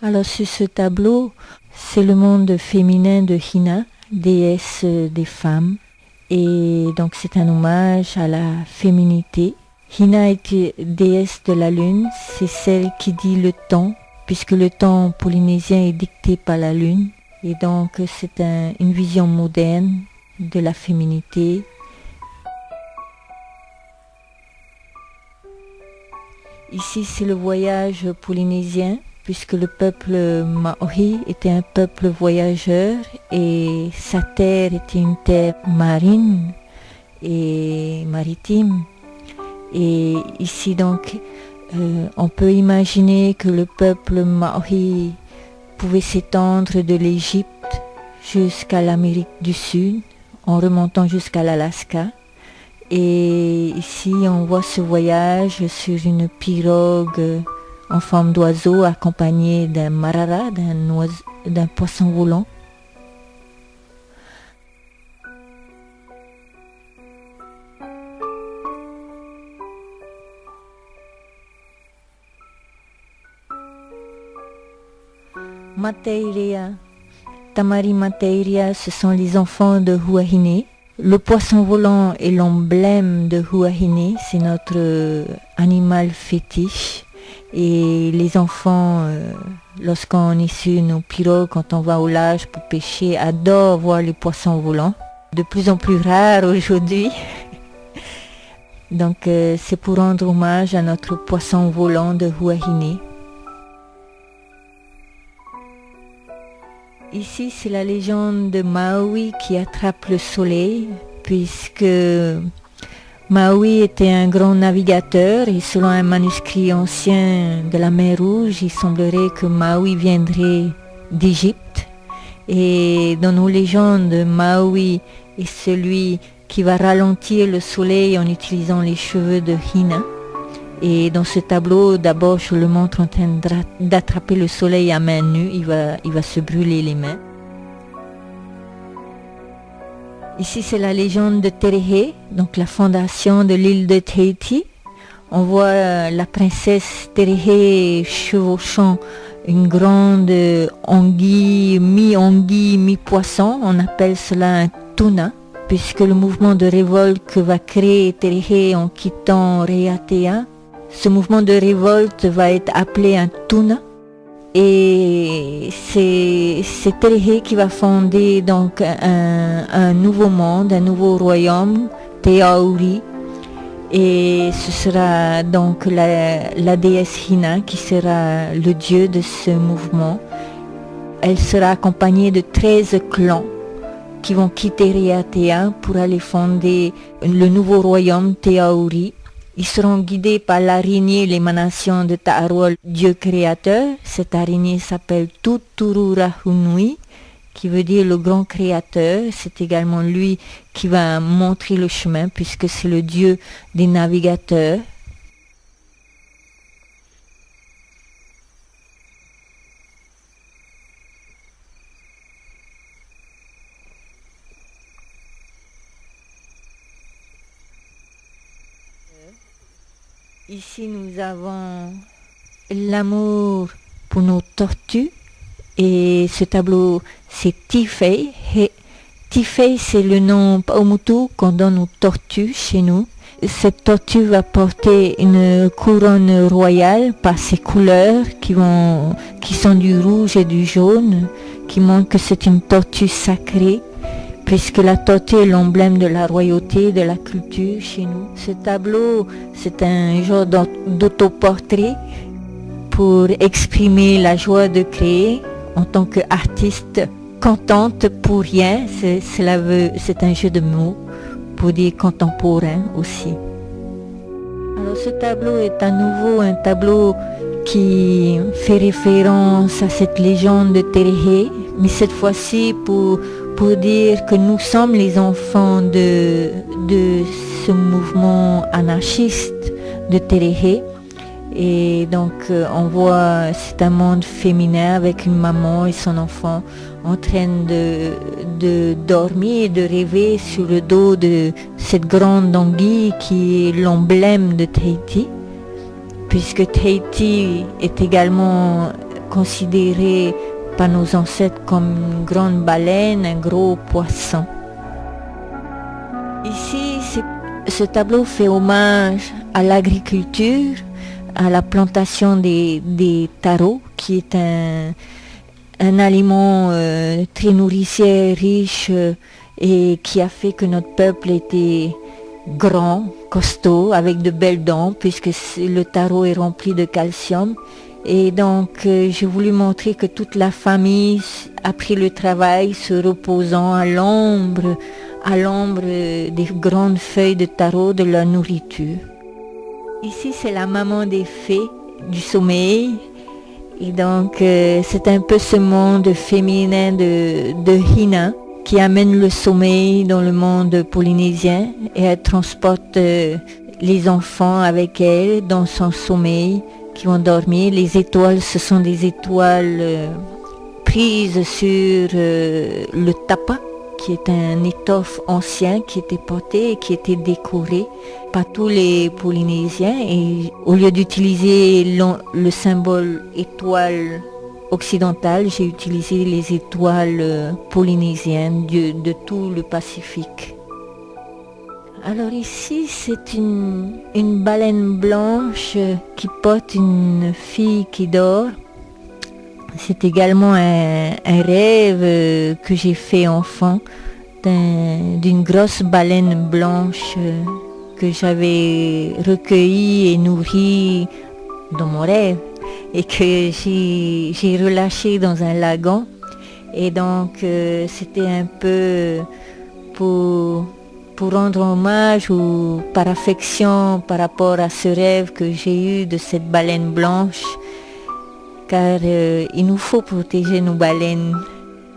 Alors sur ce tableau, c'est le monde féminin de Hina, déesse des femmes. Et donc c'est un hommage à la féminité. Hina est déesse de la lune, c'est celle qui dit le temps, puisque le temps polynésien est dicté par la lune. Et donc c'est une vision moderne de la féminité. Ici c'est le voyage polynésien, puisque le peuple Maori était un peuple voyageur et sa terre était une terre marine et maritime. Et ici donc, on peut imaginer que le peuple Maori pouvait s'étendre de l'Égypte jusqu'à l'Amérique du Sud, en remontant jusqu'à l'Alaska. Et ici, on voit ce voyage sur une pirogue en forme d'oiseau accompagné d'un marara, d'un poisson volant. Mateiria, Tamari Mateiria, ce sont les enfants de Huahine. Le poisson volant est l'emblème de Huahine, c'est notre animal fétiche. Et les enfants, lorsqu'on est sur nos pirogues, quand on va au large pour pêcher, adorent voir les poissons volants. De plus en plus rares aujourd'hui. Donc c'est pour rendre hommage à notre poisson volant de Huahine. Ici, c'est la légende de Maui qui attrape le soleil, puisque Maui était un grand navigateur et selon un manuscrit ancien de la mer Rouge, il semblerait que Maui viendrait d'Égypte. Et dans nos légendes, Maui est celui qui va ralentir le soleil en utilisant les cheveux de Hina. Et dans ce tableau, d'abord, je le montre en train d'attraper le soleil à main nue. Il va se brûler les mains. Ici, c'est la légende de Terehe, donc la fondation de l'île de Tahiti. On voit la princesse Terehe chevauchant une grande anguille, mi-poisson. On appelle cela un tuna, puisque le mouvement de révolte que va créer Terehe en quittant Raiatea, ce mouvement de révolte va être appelé un tuna. Et c'est Terehe qui va fonder donc un nouveau monde, un nouveau royaume, Te Auri. Et ce sera donc la déesse Hina qui sera le dieu de ce mouvement. Elle sera accompagnée de 13 clans qui vont quitter Raiatea pour aller fonder le nouveau royaume Te Auri. Ils seront guidés par l'araignée, l'émanation de Ta'aruol, Dieu créateur. Cette araignée s'appelle Tutururahunui, qui veut dire le grand créateur. C'est également lui qui va montrer le chemin, puisque c'est le Dieu des navigateurs. Ici, nous avons l'amour pour nos tortues. Et ce tableau, c'est Tifei. Tifei, c'est le nom Paumotu qu'on donne aux tortues chez nous. Cette tortue va porter une couronne royale par ses couleurs qui sont du rouge et du jaune, qui montrent que c'est une tortue sacrée, puisque la tortue est l'emblème de la royauté, de la culture chez nous. Ce tableau, c'est un genre d'autoportrait pour exprimer la joie de créer en tant qu'artiste contente pour rien. C'est un jeu de mots pour dire contemporain aussi. Alors ce tableau est à nouveau un tableau qui fait référence à cette légende de Terehe, mais cette fois-ci pour dire que nous sommes les enfants de ce mouvement anarchiste de Terehe. Et donc on voit, c'est un monde féminin avec une maman et son enfant en train de dormir et de rêver sur le dos de cette grande anguille qui est l'emblème de Tahiti, puisque Tahiti est également considérée par nos ancêtres comme une grande baleine, un gros poisson. Ici, ce tableau fait hommage à l'agriculture, à la plantation des taros, qui est un aliment très nourricier, riche, et qui a fait que notre peuple était grand, costaud, avec de belles dents, puisque le taro est rempli de calcium. Et donc j'ai voulu montrer que toute la famille, après le travail, se reposant à l'ombre des grandes feuilles de taro, de leur nourriture. Ici, c'est la maman des fées du sommeil. Et donc c'est un peu ce monde féminin de Hina qui amène le sommeil dans le monde polynésien, et elle transporte les enfants avec elle dans son sommeil, qui vont dormir. Les étoiles, ce sont des étoiles prises sur le tapa, qui est un étoffe ancien qui était porté et qui était décoré par tous les Polynésiens. Et au lieu d'utiliser le symbole étoile occidentale, j'ai utilisé les étoiles polynésiennes de tout le Pacifique. Alors ici, c'est une baleine blanche qui porte une fille qui dort. C'est également un rêve que j'ai fait enfant d'une grosse baleine blanche que j'avais recueillie et nourrie dans mon rêve, et que j'ai relâchée dans un lagon. Et donc c'était un peu pour rendre hommage ou par affection par rapport à ce rêve que j'ai eu de cette baleine blanche, car il nous faut protéger nos baleines.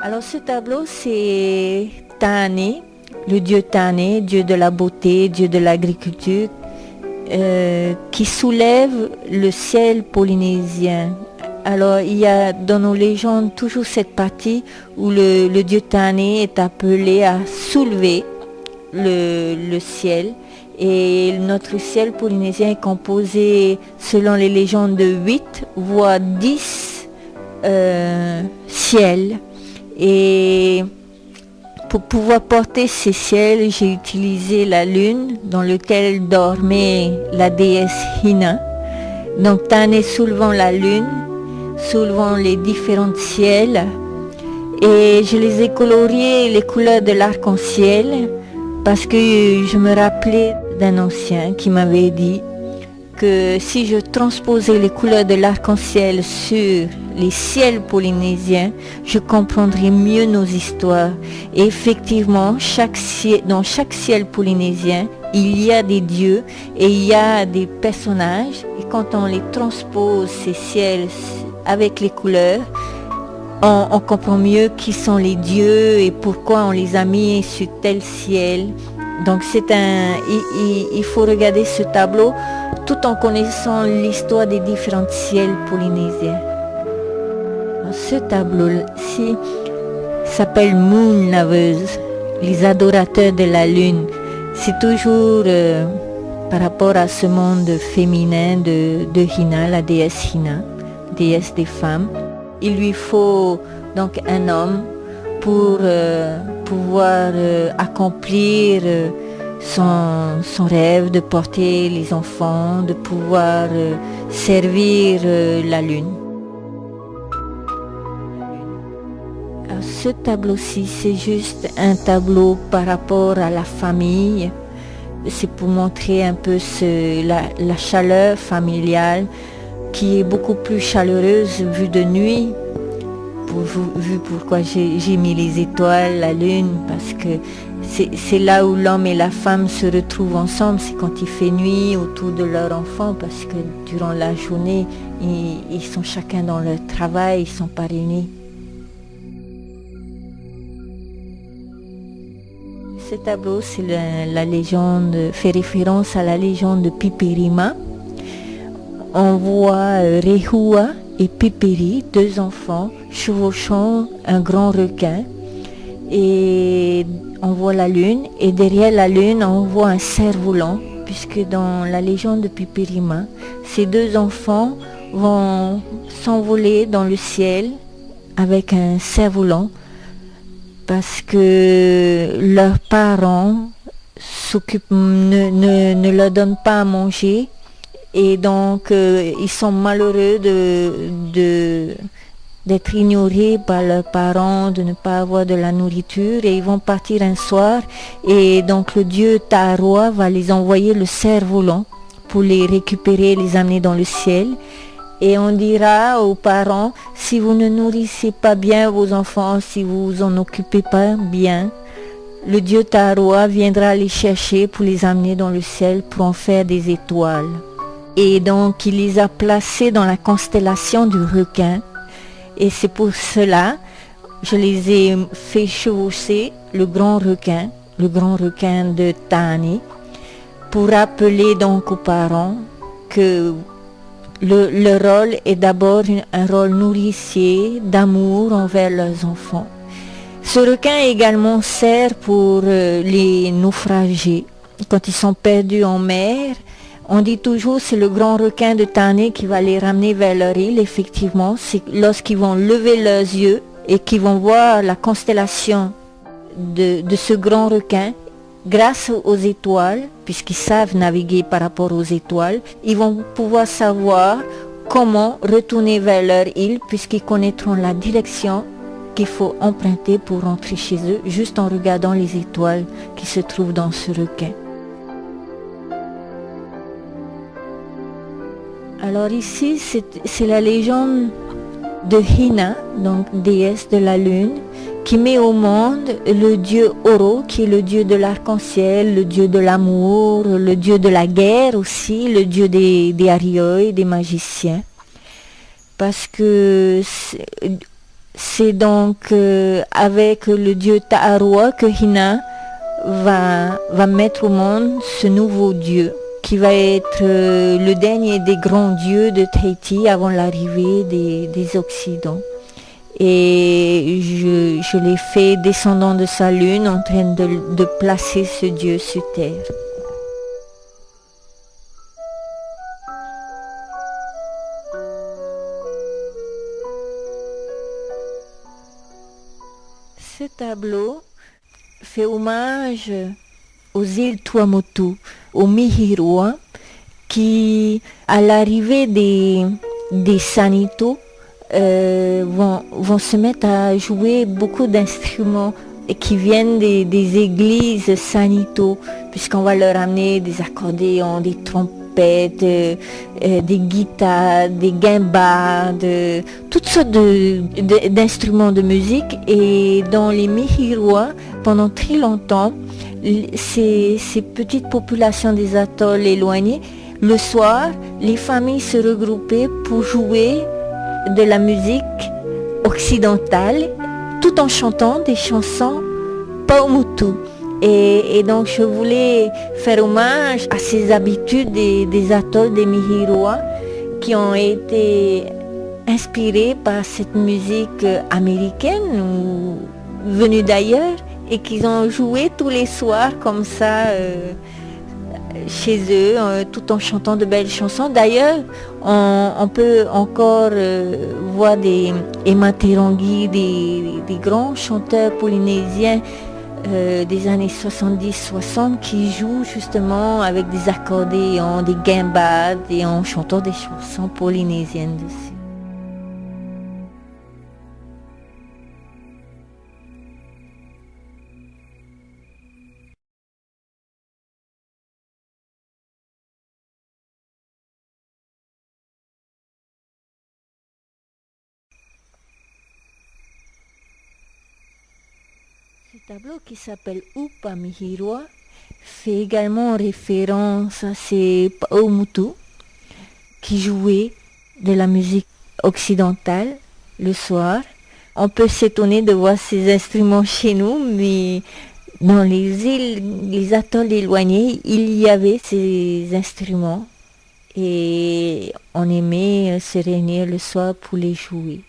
Alors ce tableau, c'est Tane, le dieu Tane, dieu de la beauté, dieu de l'agriculture, qui soulève le ciel polynésien. Alors il y a dans nos légendes toujours cette partie où le dieu Tane est appelé à soulever le ciel. Et notre ciel polynésien est composé, selon les légendes, de 8 voire 10 ciels. Et pour pouvoir porter ces ciels, j'ai utilisé la lune dans laquelle dormait la déesse Hina. Donc Tane soulevant la lune, soulevant les différents ciels. Et je les ai coloriés les couleurs de l'arc-en-ciel, parce que je me rappelais d'un ancien qui m'avait dit que si je transposais les couleurs de l'arc-en-ciel sur les ciels polynésiens, je comprendrais mieux nos histoires. Et effectivement, dans chaque ciel polynésien, il y a des dieux et il y a des personnages. Et quand on les transpose, ces ciels, avec les couleurs, on comprend mieux qui sont les dieux et pourquoi on les a mis sur tel ciel. Donc il faut regarder ce tableau tout en connaissant l'histoire des différents ciels polynésiens. Alors, ce tableau-ci s'appelle Moon Lovers, les adorateurs de la lune. C'est toujours par rapport à ce monde féminin de Hina, la déesse Hina, déesse des femmes. Il lui faut donc un homme pour pouvoir accomplir son rêve de porter les enfants, de pouvoir servir la lune. Alors, ce tableau-ci, c'est juste un tableau par rapport à la famille. C'est pour montrer un peu la chaleur familiale, qui est beaucoup plus chaleureuse vue de nuit, vu pourquoi j'ai mis les étoiles, la lune, parce que c'est là où l'homme et la femme se retrouvent ensemble, c'est quand il fait nuit autour de leur enfant, parce que durant la journée, ils sont chacun dans leur travail, ils ne sont pas réunis. Ce tableau, c'est la légende, fait référence à la légende de Pipirima. On voit Rehua et Pipiri, deux enfants, chevauchant un grand requin. Et on voit la lune, et derrière la lune, on voit un cerf-volant, puisque dans la légende de Pipirima, ces deux enfants vont s'envoler dans le ciel avec un cerf-volant parce que leurs parents ne leur donnent pas à manger et donc ils sont malheureux d'être ignorés par leurs parents, de ne pas avoir de la nourriture et ils vont partir un soir et donc le dieu Taroa va les envoyer le cerf-volant pour les récupérer et les amener dans le ciel. Et on dira aux parents, si vous ne nourrissez pas bien vos enfants, si vous vous en occupez pas bien, le dieu Taroa viendra les chercher pour les amener dans le ciel pour en faire des étoiles. Et donc il les a placés dans la constellation du requin. Et c'est pour cela je les ai fait chevaucher le grand requin de Tani, pour rappeler donc aux parents que le rôle est d'abord un rôle nourricier, d'amour envers leurs enfants. Ce requin également sert pour les naufragés. Quand ils sont perdus en mer, on dit toujours c'est le grand requin de Tani qui va les ramener vers leur île. Effectivement, c'est lorsqu'ils vont lever leurs yeux et qu'ils vont voir la constellation de ce grand requin, grâce aux étoiles, puisqu'ils savent naviguer par rapport aux étoiles, ils vont pouvoir savoir comment retourner vers leur île, puisqu'ils connaîtront la direction qu'il faut emprunter pour rentrer chez eux, juste en regardant les étoiles qui se trouvent dans ce requin. Alors ici, c'est la légende de Hina, donc déesse de la lune, qui met au monde le dieu Oro, qui est le dieu de l'arc-en-ciel, le dieu de l'amour, le dieu de la guerre aussi, le dieu des arioi, des magiciens. Parce que c'est donc avec le dieu Taarua que Hina va mettre au monde ce nouveau dieu, qui va être le dernier des grands dieux de Tahiti avant l'arrivée des Occidents. Et je l'ai fait descendant de sa lune en train de placer ce dieu sur terre. Ce tableau fait hommage aux îles Tuamotu, aux Mihiroa, qui, à l'arrivée des Sanito, vont se mettre à jouer beaucoup d'instruments qui viennent des églises Sanito, puisqu'on va leur amener des accordéons, des trompettes, des guitares, des guimbardes, toutes sortes d'instruments de musique. Et dans les Mihiroa, pendant très longtemps, ces petites populations des atolls éloignés, le soir, les familles se regroupaient pour jouer de la musique occidentale tout en chantant des chansons Paumotu. Et donc je voulais faire hommage à ces habitudes des atolls des Mihiroa qui ont été inspirés par cette musique américaine ou venue d'ailleurs et qu'ils ont joué tous les soirs comme ça chez eux, tout en chantant de belles chansons. D'ailleurs, on peut encore voir des Ematerangi, des grands chanteurs polynésiens des années 70-60 qui jouent justement avec des accordéons, des guimbardes et en chantant des chansons polynésiennes dessus. Ce tableau qui s'appelle Upa Mihiroa fait également référence à ces Paumotu qui jouaient de la musique occidentale le soir. On peut s'étonner de voir ces instruments chez nous, mais dans les îles, les atolls éloignés, il y avait ces instruments et on aimait se réunir le soir pour les jouer.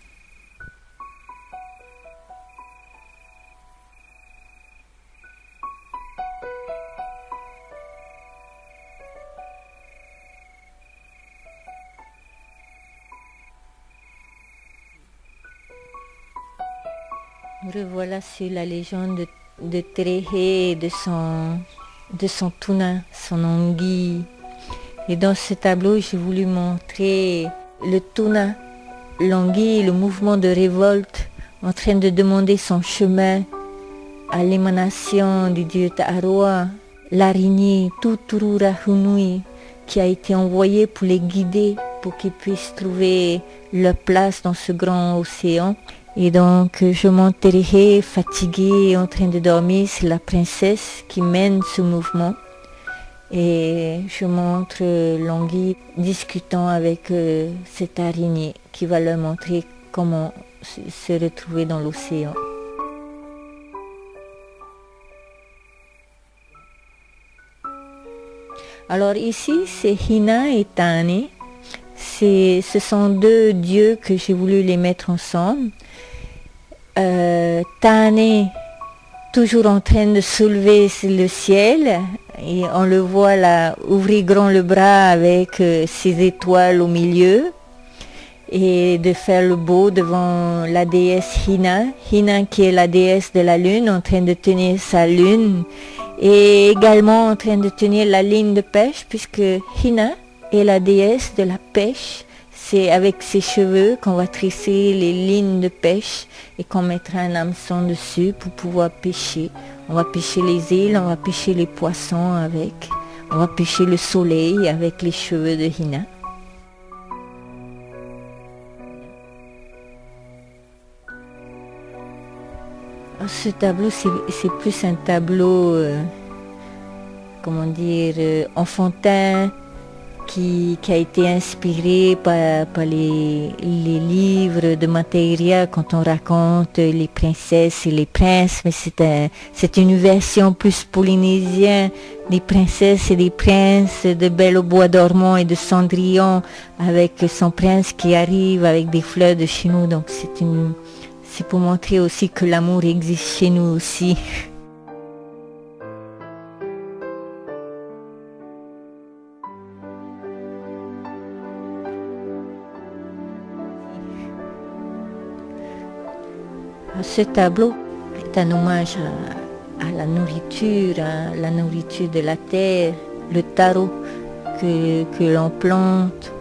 Revoilà sur la légende de Terehé et de son tuna, son anguille. Et dans ce tableau, j'ai voulu montrer le tuna, l'anguille, le mouvement de révolte en train de demander son chemin à l'émanation du dieu Ta'aroa, l'araignée Tuturura Hunui, qui a été envoyée pour les guider, pour qu'ils puissent trouver leur place dans ce grand océan. Et donc, je montre Terehé, fatiguée, en train de dormir, c'est la princesse qui mène ce mouvement. Et je montre l'anguille discutant avec cette araignée qui va leur montrer comment se retrouver dans l'océan. Alors ici, c'est Hina et Tane. Ce sont deux dieux que j'ai voulu les mettre ensemble. Tane, toujours en train de soulever le ciel, et on le voit là ouvrir grand le bras avec ses étoiles au milieu, et de faire le beau devant la déesse Hina. Hina qui est la déesse de la lune, en train de tenir sa lune, et également en train de tenir la ligne de pêche, puisque Hina est la déesse de la pêche. C'est avec ses cheveux qu'on va tresser les lignes de pêche et qu'on mettra un hameçon dessus pour pouvoir pêcher. On va pêcher les îles, on va pêcher les poissons avec, on va pêcher le soleil avec les cheveux de Hina. Ce tableau, c'est plus un tableau, enfantin, qui a été inspiré par les livres de Materia quand on raconte les princesses et les princes, mais c'est une version plus polynésienne des princesses et des princes de Belle au bois dormant et de Cendrillon, avec son prince qui arrive avec des fleurs de chez nous. Donc c'est pour montrer aussi que l'amour existe chez nous aussi. Ce tableau est un hommage à la nourriture de la terre, le taro que l'on plante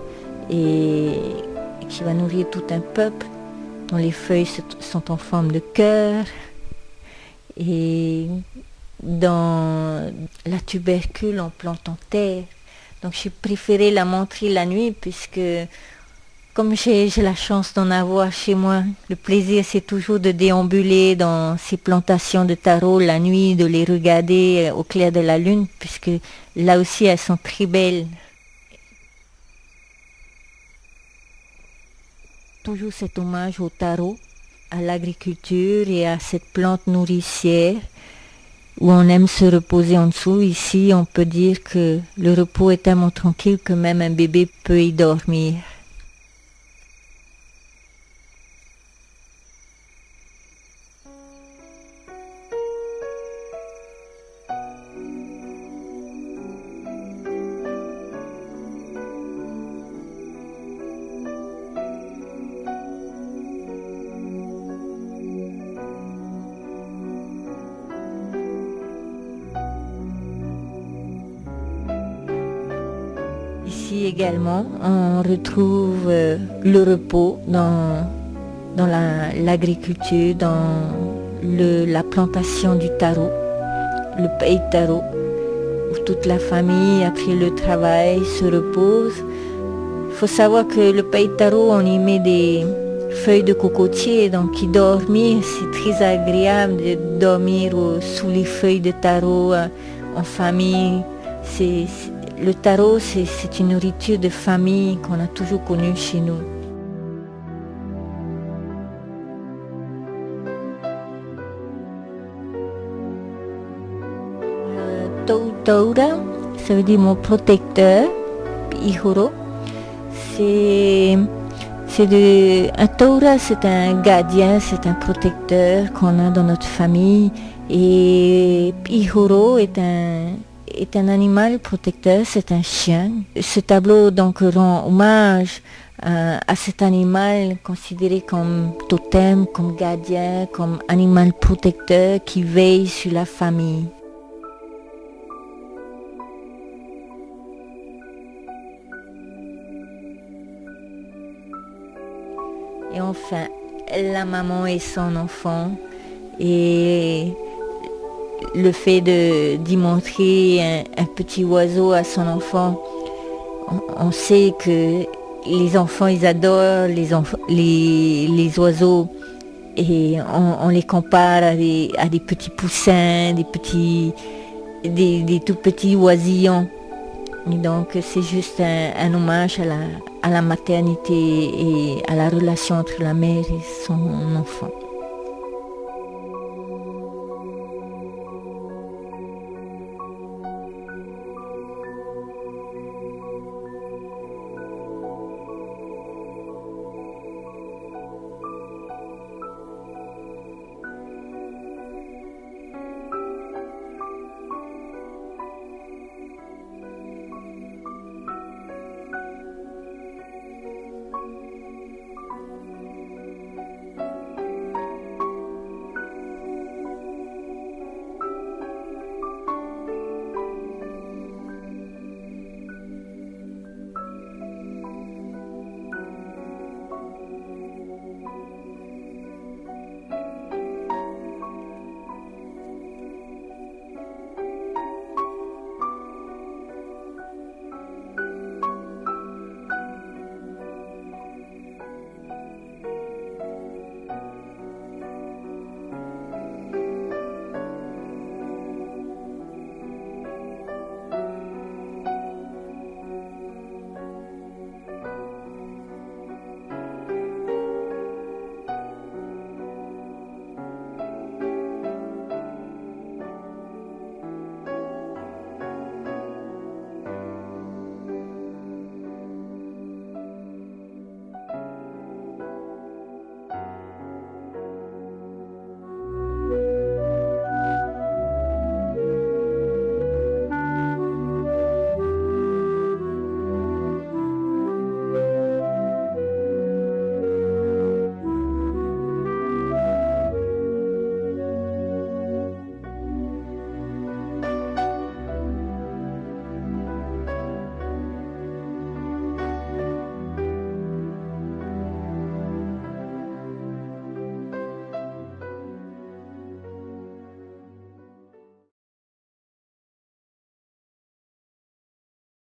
et qui va nourrir tout un peuple, dont les feuilles sont en forme de cœur. Et dans la tubercule, on plante en terre. Donc j'ai préféré la montrer la nuit puisque comme j'ai la chance d'en avoir chez moi, le plaisir c'est toujours de déambuler dans ces plantations de taro la nuit, de les regarder au clair de la lune, puisque là aussi elles sont très belles. Toujours cet hommage au taro, à l'agriculture et à cette plante nourricière où on aime se reposer en dessous. Ici, on peut dire que le repos est tellement tranquille que même un bébé peut y dormir. Ici également, on retrouve le repos dans l'agriculture, dans la plantation du taro, le pays taro, où toute la famille, après le travail, se repose. Il faut savoir que le pays taro, on y met des feuilles de cocotier, donc y dormir, c'est très agréable de dormir sous les feuilles de taro en famille. Le taro, c'est une nourriture de famille qu'on a toujours connue chez nous. Taura, ça veut dire mon protecteur. Ihoro, un taura, c'est un gardien, c'est un protecteur qu'on a dans notre famille. Et Ihoro est est un animal protecteur, c'est un chien. Ce tableau donc rend hommage à cet animal considéré comme totem, comme gardien, comme animal protecteur qui veille sur la famille. Et enfin, la maman et son enfant, et le fait d'y montrer un petit oiseau à son enfant, on sait que les enfants, ils adorent les oiseaux, et on les compare à des petits poussins, des tout petits oisillons. Et donc c'est juste un hommage à la maternité et à la relation entre la mère et son enfant.